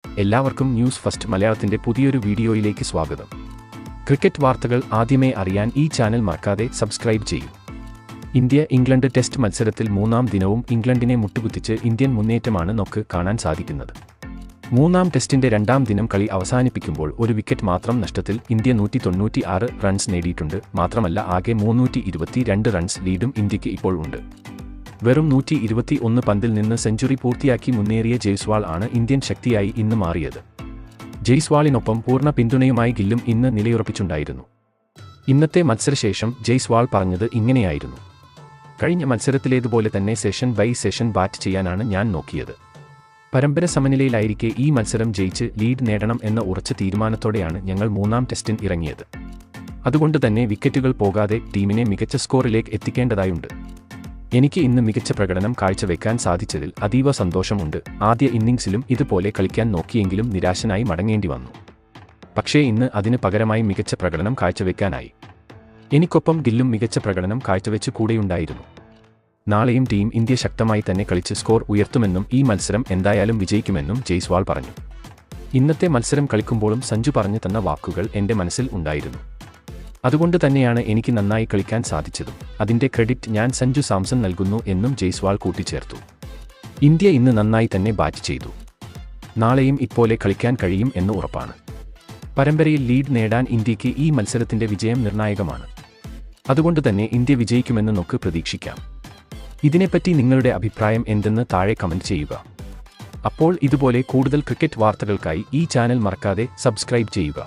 എല്ലാവർക്കും news first മലയാളത്തിന്റെ പുതിയൊരു വീഡിയോയിലേക്ക് സ്വാഗതം. ക്രിക്കറ്റ് വാർത്തകൾ ആദ്യമേ അറിയാൻ ഈ ചാനൽ മറക്കാതെ സബ്സ്ക്രൈബ് ചെയ്യൂ. ഇന്ത്യ-ഇംഗ്ലണ്ട് ടെസ്റ്റ് മത്സരത്തിൽ മൂന്നാം ദിനവും ഇംഗ്ലണ്ടിനെ മുട്ടുകുത്തിച്ച് ഇന്ത്യൻ മുന്നേറ്റമാണ് നമുക്ക് കാണാൻ സാധിക്കുന്നത്. മൂന്നാം ടെസ്റ്റിന്റെ രണ്ടാം ദിനം കളി അവസാനിപ്പിക്കുമ്പോൾ ഒരു വിക്കറ്റ് മാത്രം നഷ്ടത്തിൽ ഇന്ത്യ 196 റൺസ് നേടിയിട്ടുണ്ട്. മാത്രമല്ല ആകെ 322 റൺസ് ലീഡും ഇന്ത്യക്ക് ഇപ്പോൾ ഉണ്ട്. വെറും 121 പന്തിൽ നിന്ന് സെഞ്ചുറി പൂർത്തിയാക്കി മുന്നേറിയ ജയ്സ്വാൾ ആണ് ഇന്ത്യൻ ശക്തിയായി ഇന്ന് മാറിയത്. ജയ്സ്വാളിനൊപ്പം പൂർണ്ണ പിന്തുണയുമായി ഗില്ലും ഇന്ന് നിലയുറപ്പിച്ചുണ്ടായിരുന്നു. ഇന്നത്തെ മത്സരശേഷം ജയ്സ്വാൾ പറഞ്ഞത് ഇങ്ങനെയായിരുന്നു: കഴിഞ്ഞ മത്സരത്തിലേതുപോലെ തന്നെ സെഷൻ ബൈ സെഷൻ ബാറ്റ് ചെയ്യാനാണ് ഞാൻ നോക്കിയത്. പരമ്പര സമനിലയിലായിരിക്കെ ഈ മത്സരം ജയിച്ച് ലീഡ് നേടണം എന്ന ഉറച്ച തീരുമാനത്തോടെയാണ് ഞങ്ങൾ മൂന്നാം ടെസ്റ്റിന് ഇറങ്ങിയത്. അതുകൊണ്ട് തന്നെ വിക്കറ്റുകൾ പോകാതെ ടീമിനെ മികച്ച സ്കോറിലേക്ക് എത്തിക്കേണ്ടതായുണ്ട്. എനിക്ക് ഇന്ന് മികച്ച പ്രകടനം കാഴ്ചവെക്കാൻ സാധിച്ചതിൽ അതീവ സന്തോഷമുണ്ട്. ആദ്യ ഇന്നിംഗ്സിലും ഇതുപോലെ കളിക്കാൻ നോക്കിയെങ്കിലും നിരാശനായി മടങ്ങേണ്ടി വന്നു. പക്ഷേ ഇന്ന് അതിന് പകരമായി മികച്ച പ്രകടനം കാഴ്ചവെക്കാനായി. എനിക്കൊപ്പം ഗില്ലും മികച്ച പ്രകടനം കാഴ്ചവെച്ച് കൂടെയുണ്ടായിരുന്നു. നാളെയും ടീം ഇന്ത്യ ശക്തമായി തന്നെ കളിച്ച് സ്കോർ ഉയർത്തുമെന്നും ഈ മത്സരം എന്തായാലും വിജയിക്കുമെന്നും ജയ്സ്വാൾ പറഞ്ഞു. ഇന്നത്തെ മത്സരം കളിക്കുമ്പോഴും സഞ്ജു പറഞ്ഞു തന്ന വാക്കുകൾ എൻ്റെ മനസ്സിൽ ഉണ്ടായിരുന്നു. അതുകൊണ്ട് തന്നെയാണ് എനിക്ക് നന്നായി കളിക്കാൻ സാധിച്ചതും. അതിൻ്റെ ക്രെഡിറ്റ് ഞാൻ സഞ്ജു സാംസൺ നൽകുന്നു എന്നും ജയ്സ്വാൾ കൂട്ടിച്ചേർത്തു. ഇന്ത്യ ഇന്ന് നന്നായി തന്നെ ബാറ്റ് ചെയ്തു. നാളെയും ഇപ്പോലെ കളിക്കാൻ കഴിയും എന്ന് ഉറപ്പാണ്. പരമ്പരയിൽ ലീഡ് നേടാൻ ഇന്ത്യക്ക് ഈ മത്സരത്തിൻ്റെ വിജയം നിർണായകമാണ്. അതുകൊണ്ട് തന്നെ ഇന്ത്യ വിജയിക്കുമെന്ന് നമുക്ക് പ്രതീക്ഷിക്കാം. ഇതിനെപ്പറ്റി നിങ്ങളുടെ അഭിപ്രായം എന്തെന്ന് താഴെ കമന്റ് ചെയ്യുക. അപ്പോൾ ഇതുപോലെ കൂടുതൽ ക്രിക്കറ്റ് വാർത്തകൾക്കായി ഈ ചാനൽ മറക്കാതെ സബ്സ്ക്രൈബ് ചെയ്യുക.